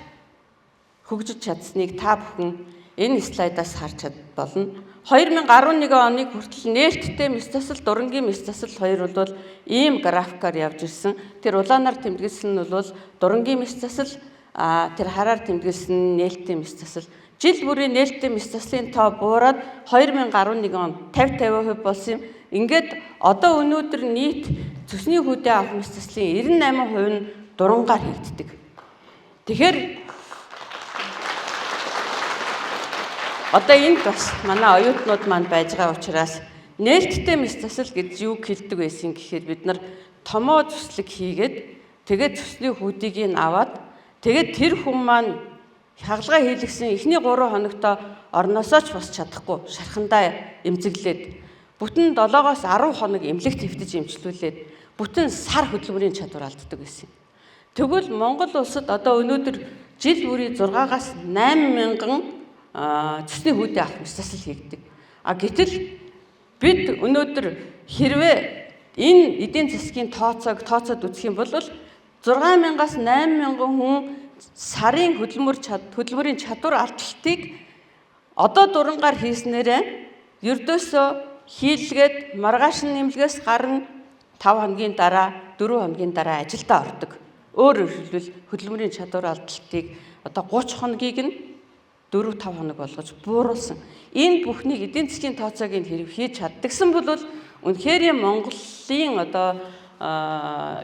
Speaker 1: хөгжиж чадсныг та бүхэн энэ слайдаас харж болно. 2011 оныг хүртэл нээлттэй мэс засал, дурангийн мэс засал хоёр бол ийм графикаар явж ирсэн. Тэр улаанаар тэмдэглэсэн нь бол дурангийн мэс засал, тэр хараар тэмдэглэсэн нээлттэй мэс засал. Жил бүрийн нээлттэй мэс заслын тоо буураад 2011 он 50% болсон юм. Ингээд одоо өнөөдөр нийт цөсний хүүдээ авах мэс заслын 98% нь дурангаар хийгддэг. Тэгэхээр одоо энд бас манай оюутнууд маань байж байгаа учраас нээлттэй мэс засал гэж юу хэлдэг байсан гэхээр бид нар томоо цуслаг хийгээд тэгээд цусны хүүдийг нь аваад тэгээд тэр хүн маань хагалгаа хийлгсэн эхний 3 хоногтоо орноосоо ч босч чадахгүй шархандаа эмзэглээд бүтэн 7-оос 10 хоног эмнэлэгт хэвтэж эмчлүүлээд бүтэн сар хөдөлмөрийн чадвар алддаг байсан. Тэгвэл Монгол улсад одоо өнөөдөр жил бүрийн 6-аас 8 мянган цусны хүүдээ авах мэс засал хийгдэг. Гэтэл бид өнөөдөр хэрвээ энэ эдийн засгийн тооцоод үзэх юм бол 6,000-аас 8,000 хүн сарын хөдөлмөрийн чадвар алдалтыг одоо дурангаар хийснээрээ ердөөсөө хийлгээд маргааш нь нэмлэгээс гарна 5 хоногийн дараа 4 хоногийн дараа ажилдаа ордог. Өөрөөр хэлбэл хөдөлмөрийн чадвар алдалтыг одоо 30 хоногийг нь 4-5 хоног болгож бууруулсан. Энэ бүхнийг эдийн засгийн тооцоог нь хэрэг хийж чаддагсан бол үнэхээр Монголын одоо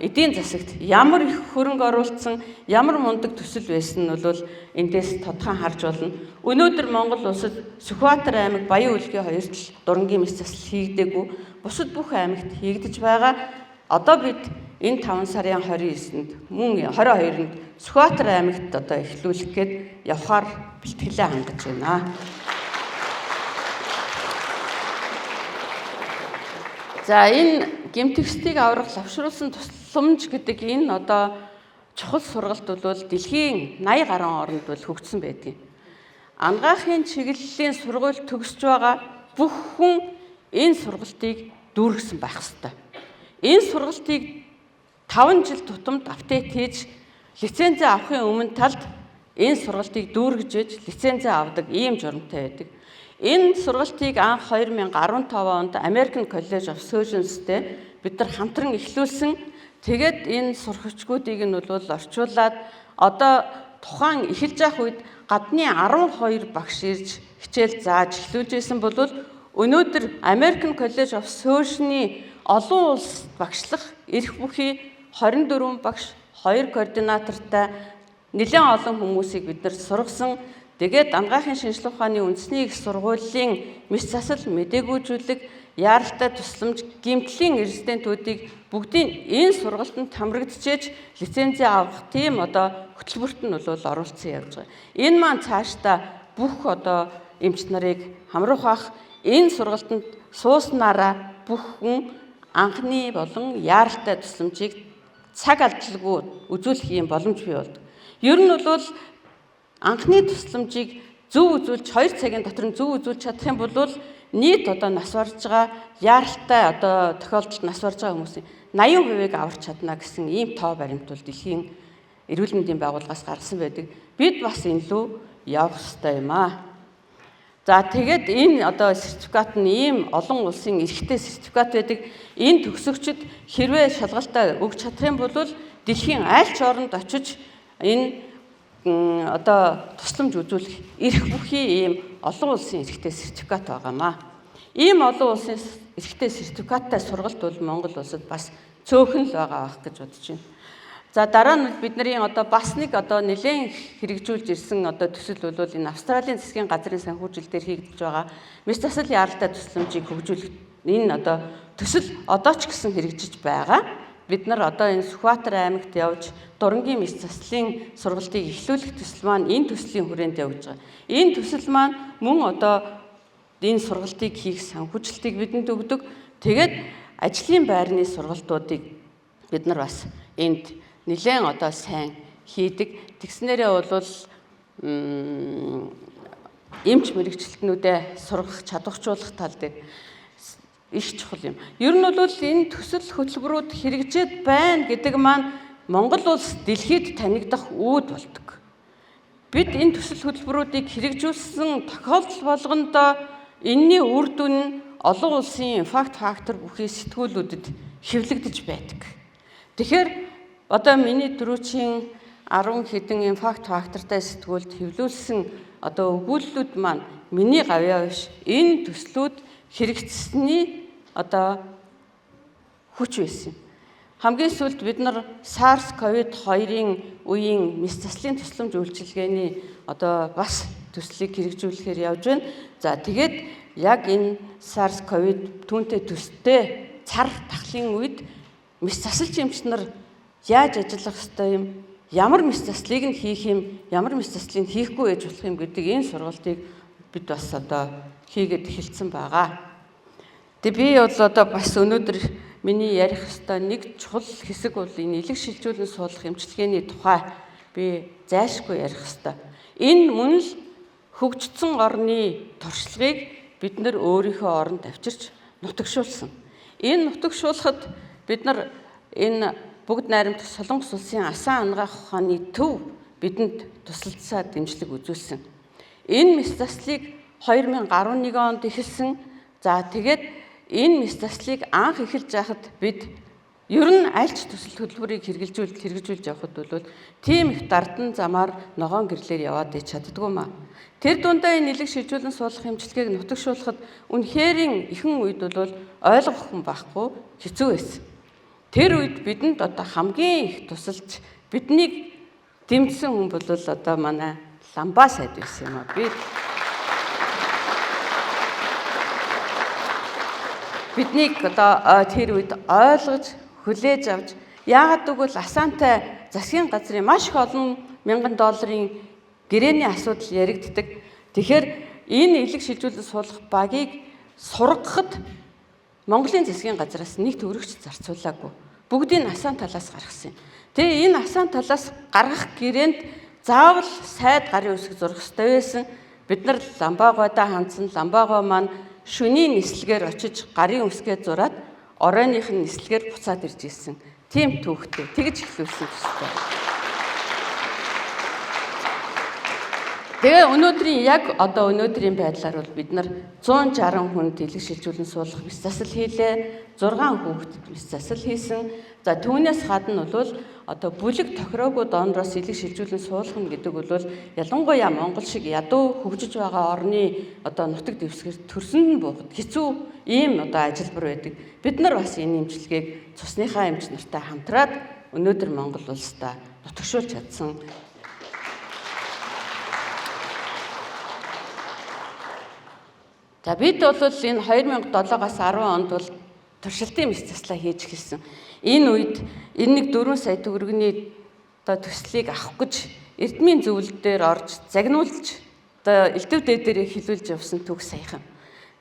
Speaker 1: эдийн засагт ямар их хөрөнгө оруулсан, ямар мундаг төсөл байсан нь бол эндээс тодхон харж болно. Өнөөдөр Монгол улсад Сүхбаатар аймаг, Баян Үлгийн хоёрт л дурангийн мэс засал хийгдээгүй. Бусад бүх аймагт хийгдэж байгаа. Одоо бид энэ 5 сарын 29-нд мөн 22-нд Сүхбаатар аймагт одоо эхлүүлэх гээд явхаар бэлтгэлээ хангаж байна. За энэ гэмтгчдийг аврах лавшруулсан тусламж гэдэг энэ одоо чухал сургалт бол дэлхийн 80 гаруй орнд бол хөгжсөн байдаг. Ангаахын чиглэлийн сургууль төгсөж байгаа бүх хүн энэ сургалтыг дүүргэсэн байх ёстой. Энэ сургалтыг 5 жил тутамд апдейт хийж лицензээ авахын өмнө талд энэ сургалтыг дүүргэж ээж лицензээ авдаг ийм журамтай байдаг. Энэ сургалтыг анх 2015 онд American College of Surgeons-тэй бид нар хамтран эхлүүлсэн. Тэгээд энэ сурагчдыг нь бол орчуулад одоо тухайн эхэлж явах үед гадны 12 багш ирж хичээл зааж эхлүүлж байсан бол өнөөдөр American College of Surgeons-ны олон улсад багшлах эрх бүхий 24 багш, 2 координатортай нэлээд олон хүмүүсийг бид нар сургасан. Тэгээд Ангаахын шинжилгээ ухааны үндэсний их сургуулийн мэс засал, мэдээгүүжүүлэг, яаралтай тусламж, гэмтлийн резидентүүдийг бүгдийг энэ сургалтанд хамрагдчихэж лицензээ авах тийм одоо хөтөлбөрт нь бол оруулсан явж байгаа. Энэ маань цаашдаа бүх одоо эмч нарыг хамруулах энэ сургалтанд сууснараа бүх хүн анхны болон яаралтай тусламжийг цаг алдалгүй үзүүлэх юм боломж бий болдог. Ер нь бол анхны тусламжийг зөв үзүүлж 2 цагийн дотор нь зөв үзүүлж чадах юм бол нийт одоо нас барж байгаа яаралтай одоо тохиолдолд нас барж байгаа хүмүүсийн 80%-ийг аварч чадна гэсэн ийм тоо баримт бол дэлхийн эрүүл мэндийн байгууллагаас гарсан байдаг. Бид бас энэ лөө явах ёстой юм аа. За тэгээд энэ одоо сертификат нь ийм олон улсын эрхтэй сертификат байдаг. Энэ төгсөгчд хэрвээ шалгалтаа өгч чадах юм бол дэлхийн аль ч оронд очиж энэ одоо тусламж үзүүлэх эрх бүхий ийм олон улсын эрхтэй сертификат байгаамаа. Ийм олон улсын эрхтэй сертификаттай сургалт бол Монгол улсад бас цөөхөн л байгаа байх гэж бодож байна. За дараа нь бидний одоо бас нэг одоо нэлээд хэрэгжүүлж ирсэн одоо төсөл бол энэ Австралийн засгийн газрын санхүүжилт дээр хийгдэж байгаа мэс засал яаралтай тусламжийг хөгжүүлэх энэ одоо төсөл одоо ч гэсэн хэрэгжиж байгаа. Бид нар одоо энэ Сүхбаатар аймагт явж дурангийн мэс заслын сургалтыг эхлүүлэх төсөл маань энэ төслийн хүрээнд явж байгаа. Энэ төсөл маань мөн одоо энэ сургалтыг хийх санхүүжилтийг бидэнд өгдөг. Тэгээд ажлын байрны сургалтуудыг бид нар бас энд нэлээд одоо сайн хийдэг. Тэгснээрээ бол эмч мэрэгчлэтнүүдэд сургах, чадварчуулах тал дээр их чухал юм. Ер нь бол энэ төсөл хөтөлбөрүүд хэрэгжээд байна гэдэг маань Монгол улс дэлхийд танигдах үүд болдог. Бид энэ төсөл хөтөлбөрүүдийг хэрэгжүүлсэн тохиолдол болгонд энэний үр дүн нь олон улсын фактор бүхий сэтгүүлүүдэд хэвлэгдэж байдаг. Тэгэхээр одоо миний дөрөвчийн 10 хэдэн фактортай сэтгүүлд хэвлүүлсэн одоо өгүүллүүд маань миний гавьяа биш. Энэ төслүүд хэрэгжсэний одоо хүч байсан. Хамгийн сүүлд бид нар SARS-CoV-2-ийн үеийн мэс заслын тусламж үйлчилгээний одоо бас төслийг хэрэгжүүлэхээр явж байна. За тэгээд яг энэ SARS-CoV түүнтэй төстэй цар тахлын үед мэс засалч эмч нар яаж ажиллах ёстой юм? Ямар мэс заслыг нь хийх юм? Ямар мэс заслыг хийхгүй байж болох юм гэдэг энэ сургалтыг бид бас одоо хийгээд эхэлсэн байгаа. Тэгээ би бол одоо бас өнөөдөр миний ярих ёстой нэг чухал хэсэг бол энэ элэг шилжүүлэн суулгах эмчилгээний тухай би зайлшгүй ярих ёстой. Энэ мөн л хөгжсөн орны туршлагыг бид нар өөрийнхөө оронд авчирч нутагшуулсан. Энэ нутагшуулахад бид нар энэ бүгд найрамдах Солонгос улсын асан ангаах ухааны төв бидэнд тусалцаа дэмжлэг үзүүлсэн. Энэ мэс заслыг 2011 онд эхэлсэн. За тэгээд энэ мэс заслыг анх эхэлж байхад бид ер нь аль ч төсөл хөтөлбөрийг хэрэгжүүлж явахад бол тийм их дардан замаар ногоон гэрлээр яваад ич чаддгүй маа. Тэр дундаа энэ элэг шилжүүлэн суулгах эмчилгээг нутагшуулахад үнэхээр ихэнх үед бол ойлгох хүн байхгүй хэцүү байсан. Тэр үед бидэнд одоо хамгийн их тусалж биднийг дэмжсэн хүн бол одоо манай Ламбаа сайд байсан юм аа. Биднийг одоо тэр үед ойлгож хүлээж авч яагаад гэвэл асаантай засгийн газрын маш их олон мянган долларын гэрээний асуудал яригддаг. Тэгэхээр энэ элэг шилжүүлэн суулгах багийг сургахад Монголын засгийн газраас нэг төгрөгч зарцуулаагүй. Бүгдийг асаан талаас гаргасан юм. Тэгээ энэ асаан талаас гаргах гэрээнд заавал сайд гарын үсэг зурх ёстой байсан. Бид нар Ламбаагойдоо хандсан. Ламбаагой маань шөнийн нислэгээр очиж гарын үсгээ зураад оройных нь нислэгээр буцаад ирж ирсэн. Тийм түүхтэй. Тэгж эхлүүлсэн төстэй. Тэгээ өнөөдрийн байдлаар бол бид нар 160 хүнд элэг шилжүүлэн суулгах мэс засал хийлээ. 6 хүүхэдд мэс засал хийсэн. За түүнээс гадна бол одоо бүлэг тохироогүй донороос элэг шилжүүлэн суулгах гэдэг бол ялангуяа Монгол шиг ядуу хөгжиж байгаа орны одоо нутаг дэвсгэр төрсөнд нь буухад хэцүү ийм одоо ажилбар байдаг. Бид нар бас энэ эмчилгээг цусныхаа эмч нартай хамтраад өнөөдөр Монгол улстай нутагшуулж чадсан. За бид бол энэ 2007-аас 10 онд бол туршилтын мэс заслаа хийж эхэлсэн. Энэ үед 94 сая төгрөгийн одоо төслийг авах гэж Эрдмийн зөвлөл дээр орж загнуулж одоо элдв дээрээ хилүүлж явсан түүх саяхан.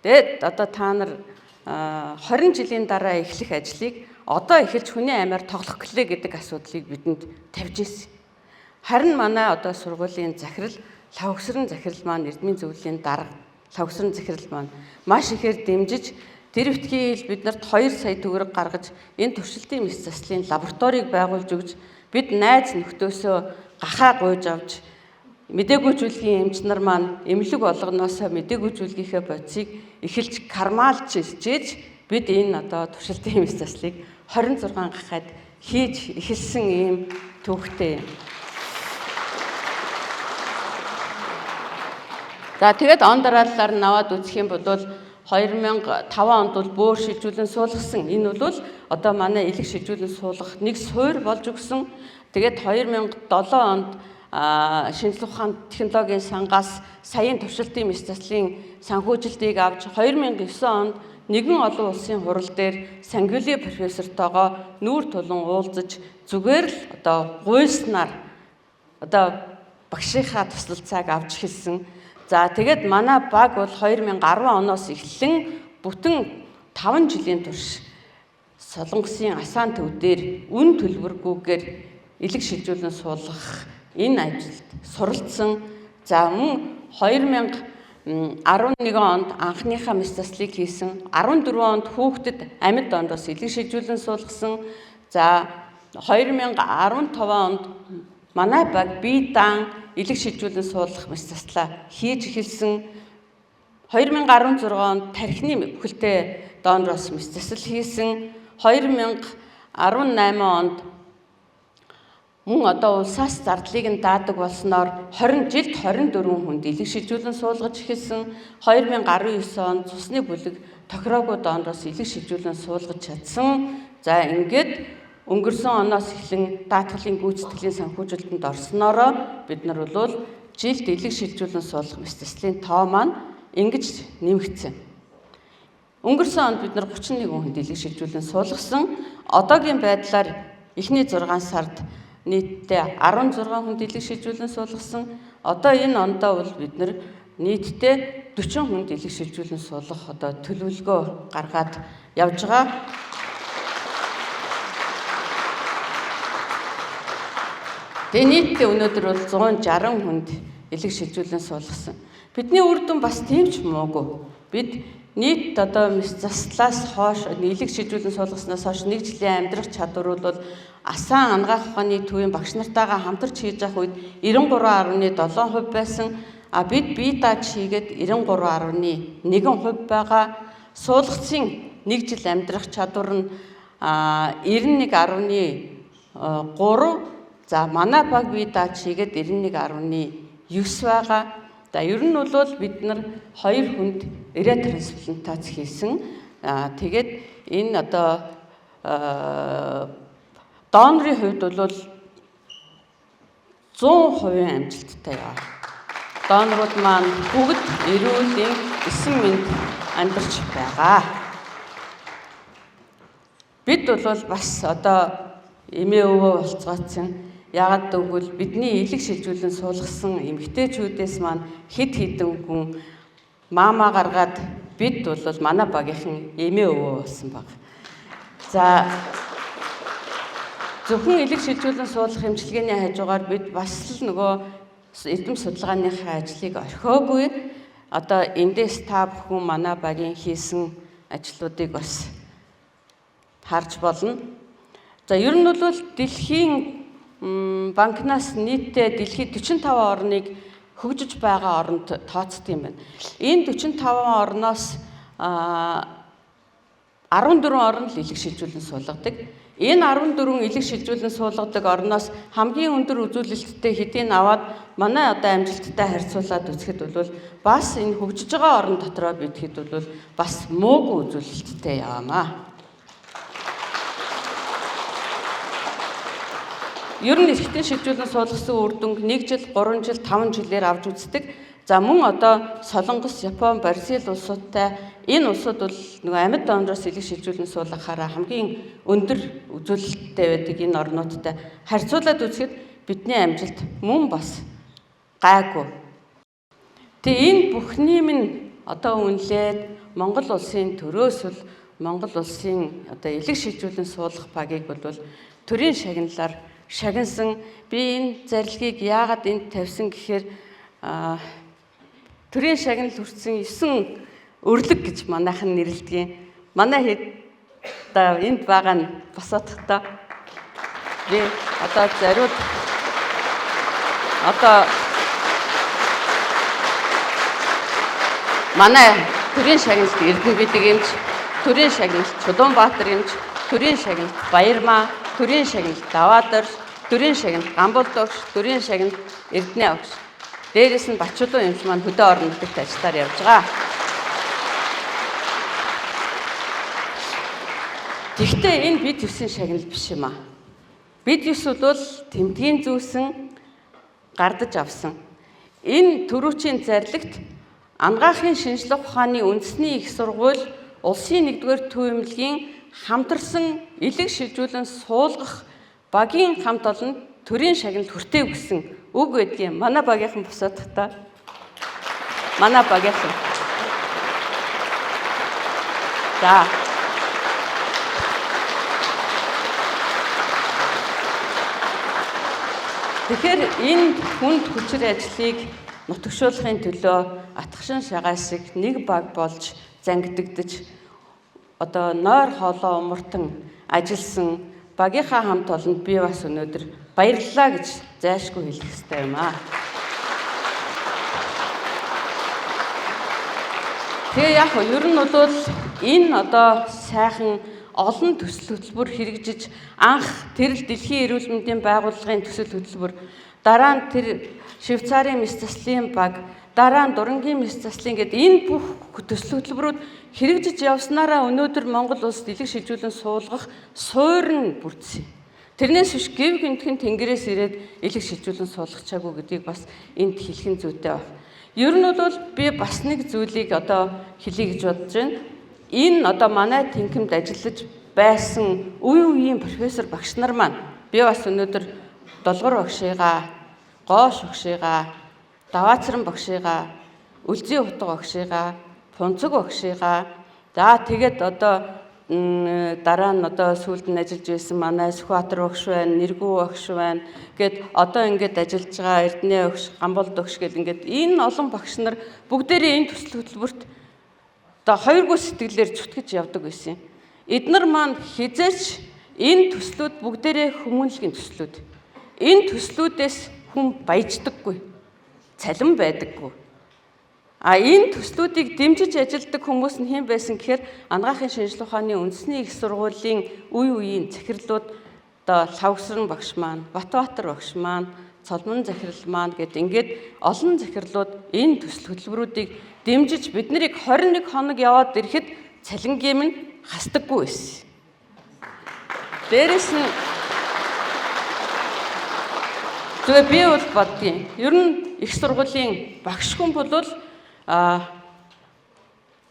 Speaker 1: Тэгээд одоо та нар 20 жилийн дараа эхлэх ажлыг одоо эхэлж хүний аймаар тоглох гэлээ гэдэг асуудлыг бидэнд тавьж ирсэн. Харин манай одоо сургуулийн захирал лавгсрын захирал маань Эрдмийн зөвлөлийн дарга лавгсрын захирал маань маш ихээр дэмжиж тэр битгий бид нарт 2 сая төгрөг гаргаж энэ туршилтын мэс заслын лабораторийг байгуулж өгч бид найз нөхдөөсөө гахаа гуйж авч мдэггүй зүйлгийн эмч нар маань эмнэлэг болгоноосоо мдэггүй зүйлгийнхээ бодисыг эхэлж кармалж иржээж бид энэ одоо туршилтын мэс заслыг 26 гахаад хийж эхэлсэн ийм түүхтэй юм. За тэгээд он дараалалаар наваад үзэх юм бол 2005 онд бол бөөр шилжүүлэн суулгасан. Энэ бол одоо манай элэг шилжүүлэн суулгах нэг суурь болж өгсөн. Тэгээд 2007 онд шинжлэх ухааны технологийн сангаас саяын туршилтын мэс заслын санхүүжилтийг авч 2009 онд нэгэн олон улсын хурал дээр Сангюли профессортойгоо нүүр тулан уулзаж зүгээр л одоо гуйснаар одоо багшийнхаа туслалцааг авч эхэлсэн. За тэгээд манай баг бол 2010 оноос эхлэн бүтэн 5 жилийн турш Солонгосын Асаан төв дээр үн төлбөргүйгээр элэг шилжүүлэн суулгах энэ ажилд суралцсан. За мөн 2011 онд анхныхаа мэс заслыг хийсэн. 14 онд хүүхдэд амьд дондоос элэг шилжүүлэн суулгасан. За 2015 онд манай баг бие даан элэг шилжүүлэн суулгах мэс заслаа хийж эхэлсэн. 2016 онд тархины бүхэлдээ донороос мэс засал хийсэн. 2018 онд мөн одоо улсаас зардлыг нь даадаг болсноор 20 жилд 24 хүнд элэг шилжүүлэн суулгаж эхэлсэн. 2019 онд цусны бүлэг тохироогүй донороос элэг шилжүүлэн суулгаж чадсан. За ингээд өнгөрсөн оноос эхлэн даатгалын гүйцэтгэлийн санхүүжилтэнд орсноороо бид нар бол жилд элэг шилжүүлэн суулгах мэс заслын тоо маань ингэж нэмэгдсэн. Өнгөрсөн онд бид нар 31 хүнд элэг шилжүүлэн суулгасан. Одоогийн байдлаар эхний 6 сард нийтдээ 16 хүнд элэг шилжүүлэн суулгасан. Одоо энэ ондоо бол бид нар нийтдээ 40 хүнд элэг шилжүүлэн суулгах одоо төлөвлөгөө гаргаад явж байгаа. Тэгээ нийтдээ өнөөдөр бол 160 хүнд элэг шилжүүлэн суулгасан. Бидний үр дүн бас тийм ч муугүй. Бид нийт одоо мэс заслаас хойш элэг шилжүүлэн суулгаснаас хойш 1 жилийн амьдрах чадвар бол Асаан ангаах ухааны төвийн багш нартайгаа хамтарч хийж явах үед 93.7% байсан. Бид бие дааж хийгээд 93.1% байгаа. Суулгацын 1 жил амьдрах чадвар нь 91.3. За манай баг бие дааж хийгээд 91.9 байгаа. За ер нь бол бид нар 2 хүнд ретрансплантац хийсэн. Тэгээд энэ одоо донорын хувьд бол 100% амжилттай яа. Донорууд маань бүгд эрүүл эсэн мэнд амьдарч байгаа. Бид бол бас одоо эмээ өвөө болцгооцсон. Яагаад гэвэл бидний элэг шилжүүлэн суулгасан эмэгтэйчүүдээс маань хэд хэдэн хүн маама гаргаад бид бол манай багийнхан эмээ өвөө болсон баг. За зөвхөн элэг шилжүүлэн суулгах эмчилгээний хажуугаар бид бас л нөгөө эзэм судалгааныхаа ажлыг орхиогүй. Одоо эндээс та бүхэн манай багийн хийсэн ажлуудыг бас харж болно. За ер нь бол дэлхийн банкнаас нийтдээ дэлхийд 45 орныг хөгжиж байгаа оронд тооцдог юм байна. Энэ 45 орноос 14 орн л элэг шилжүүлэн суулгадаг. Энэ 14 элэг шилжүүлэн суулгадаг орноос хамгийн өндөр үзүүлэлттэй хэдийг аваад манай одоо амжилттай харьцуулаад үзэхэд бол бас энэ хөгжиж байгаа орн дотроо бидэхэд бол бас муугүй үзүүлэлттэй яваамаа. Ер нь эрэгтэй шилжүүлэн суулгасан үр дүнг 1 жил, 3 жил, 5 жилээр авч үздэг. За мөн одоо Солонгос, Япон, Бразил улсуудтай энэ улсууд бол нөгөө амьд донороос элэг шилжүүлэн суулгахаараа хамгийн өндөр үзүүлэлттэй байдаг энэ орнуудтай харьцуулаад үзэхэд бидний амжилт мөн бас гайгүй. Тэгээ энэ бүхний минь одоо үнэлээд Монгол улсын төрөөсөл Монгол улсын одоо элэг шилжүүлэн суулгах багийг бол төрийн шагналаар шагнасан. Би энэ зарилгыг яагаад энд тавьсан гэхээр төрийн шагнал хүртсэн 9 өрлөг гэж манайхан нэрлэдэг. Манай хэд одоо энд байгаа нь босоодохдоо би одоо зариуд одоо манай төрийн шагналд Эрдэнэ бидэг эмч, төрийн шагналд Чулуунбаатар эмч, төрийн шагналд Баярмаа, төрийн шагналд Даваадар, төрийн шагналд Гамболдогч, төрийн шагналд Эрдэнэ огч. Дээрээс нь Бачулуун эмч маань хөдөө орон нутагт ажиллаар явж байгаа. Гэхдээ энэ бид 9 шагнал биш юм аа. Бид 9 бол тэмдгийн зүүсэн гардаж авсан. Энэ төрүүчийн зарлагт ангаахын шинжлэх ухааны үндэсний их сургууль улсын 1-р төв эмнэлгийн хамтарсан элэг шилжүүлэн суулгах багийн хамт олон төрийн шагнал хүртэв гэсэн үг байдгийг манай багийнхан босоодохдоо манай багийнхан Тэгэхээр энэ хүнд хүчээр ажлыг нутагшуулахын төлөө атгашин шагаа шиг нэг баг болж зангидагдж одоо нойр хоолоо умартан ажилласан багийнхаа хамт олонд би бас өнөөдөр баярлалаа гэж зайлшгүй хэлэх ёстой юм аа. Тэгээ яг ер нь бол энэ одоо сайхан олон төсөл хөтөлбөр хэрэгжиж анх тэр дэлхийн эрүүл мэндийн байгууллагын төсөл хөтөлбөр, дараа нь тэр Швейцарын мэс заслын баг, дараа нь Дурангийн мэс заслын гэдэг энэ бүх төсөл хөтөлбөрүүд хэрэгжиж явснараа өнөөдөр Монгол улс дэлгэг шилжүүлэн суулгах суурь нь бүрдсэн. Тэрнээс биш гэв гинтхэн тэнгэрээс ирээд элэг шилжүүлэн суулгачаагүй гэдгийг бас энд хэлхэн зүйтэй байна. Ер нь бол би бас нэг зүйлийг одоо хэлье гэж бодож байна. Энэ одоо манай тэнхимд ажиллаж байсан үе үеийн профессор багш нар маань би бас өнөөдөр Долгор багшийгаа, Гоош багшийгаа, Даваацран багшийгаа, Үлзий утга багшийгаа, Пунцэг багшийгаа, за тэгээд одоо дараа нь одоо сүүлд нь ажиллаж байсан манай Сүхбаатар багш байна, Нэргүү багш байна. Гэт одоо ингээд ажиллаж байгаа Эрдэнэ багш, Гамболд багш гэл ингээд энэ олон багш нар бүгдээрээ энэ төсөл хөтөлбөрт одоо хоёргүй сэтгэлээр зүтгэж явдаг байсан. Эднэр маань хизээч энэ төслүүд бүгдээрээ хүмүүнлэгийн төслүүд. Энэ төслүүдээс хүн баяждаггүй, цалин байдаггүй. Энэ төслүүдийг дэмжиж ажилдаг хүмүүс нь хэн байсан гэхээр Анагаахын шинжилгээ ухааны үндэсний их сургуулийн үе үеийн захирлууд одоо Лавгсран багш маань, Батбаатар багш маань, Цолмон захирал маань гэд ингээд олон захирлууд энэ төсөл хөтөлбөрүүдийг дэмжиж биднийг 21 хоног яваад ирэхэд цалингийн нь хасдаггүй байсан. Дээрээс нь зүгээр би бол боддгийн. Ер нь их сургуулийн багш хүн бол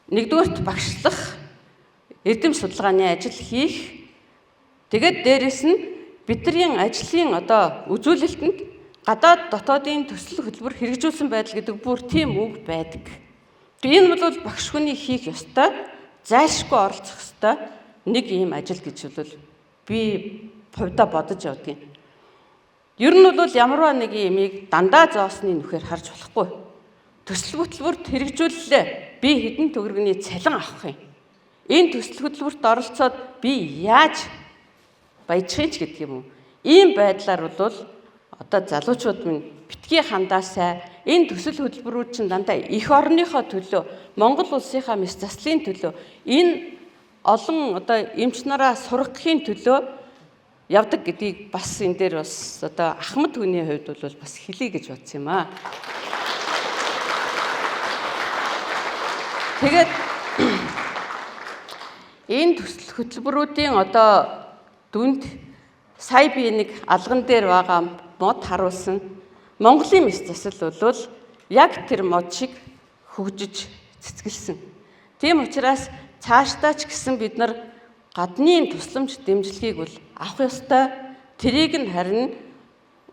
Speaker 1: нэгдүгээрт багшлах, эрдэм судалгааны ажил хийх, тэгээд дээрэс нь бидний ажлын одоо үзүүлэлтэнд гадаад дотоодын төсөл хөтөлбөр хэрэгжүүлсэн байдал гэдэг бүр тийм үг байдаг. Энэ бол багш хүний хийх ёстой, зайлшгүй оролцох ёстой нэг ийм ажил гэж бол би хувьдаа бодож явдгийн. Ер нь бол ямарваа нэг юмыг дандаа зоосны нүхээр харж болохгүй. Төсөл хөтөлбөрт хэрэгжүүллээ. Би хэдэн төгрөгийн цалин авах юм. Энэ төсөл хөтөлбөрт оролцоод би яаж баяжих ч гэдэг юм уу. Ийм байдлаар бол одоо залуучууд минь битгий хандаасай энэ төсөл хөтөлбөрүүд чинь дандаа эх орныхоо төлөө, Монгол улсынхаа мэс заслын төлөө, энэ олон одоо эмч нараа сургахын төлөө явдаг гэдгийг бас энэ дээр бас одоо Ахмад хүний хувьд бол бас хэлье гэж бодсон юм аа. Тэгээд энэ төсөл хөтөлбөрүүдийн одоо дүнд сая би нэг алган дээр байгаа мод харуулсан Монголын мэс засал бол яг тэр мод шиг хөгжиж цэцгэлсэн. Тийм учраас цаашдаа ч гэсэн бид нар гадны тусламж дэмжлэгийг бол авах ёстой. Тэрийг нь харин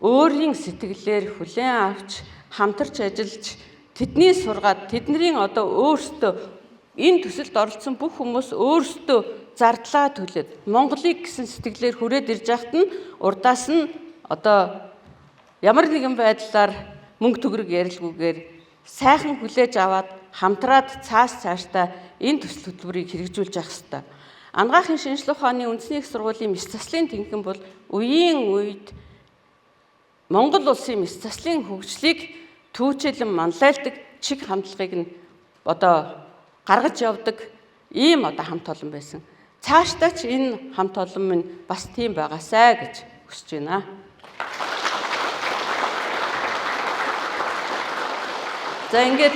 Speaker 1: өөрийн сэтгэлээр хүлээн авч хамтарч ажиллаж тэдний сургаад тэдний одоо өөрсдөө энэ төсөлд оролцсон бүх хүмүүс өөрсдөө зардлаа төлөөд Монголыг гэсэн сэтгэлээр хүрээд ирж байхад нь урдаас нь одоо ямар нэгэн байдлаар мөнгө төгрөг ярилгүйгээр сайхан хүлээж аваад хамтраад цаашдаа энэ төсөл хөтөлбөрийг хэрэгжүүлж явах ёстой. Анагаахын шинжилгээ ухааны үндэсний их сургуулийн мэс заслын тэнхим бол үеийн үед Монгол улсын мэс заслын хөгжлийг түүчилэн манлайлдаг чиг хамтлагыг нь одоо гаргаж явдаг ийм одоо хамт олон байсан. Цаашдаа ч энэ хамт олон минь бас тийм байгаасай гэж хүсэж байна. За ингээд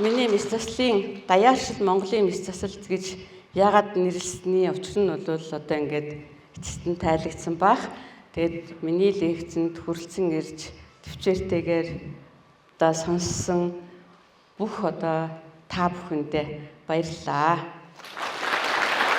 Speaker 1: миний мэс заслын даяаршил Монголын мэс засал гэж яагаад нэрлэсний учир нь бол одоо ингээд эцэстэн тайлагдсан бах. Тэгээд миний лекцэнд хүрэлцэн ирж төвчээртэйгээр одоо сонссон бүх одоо та бүхэндээ баярлалаа.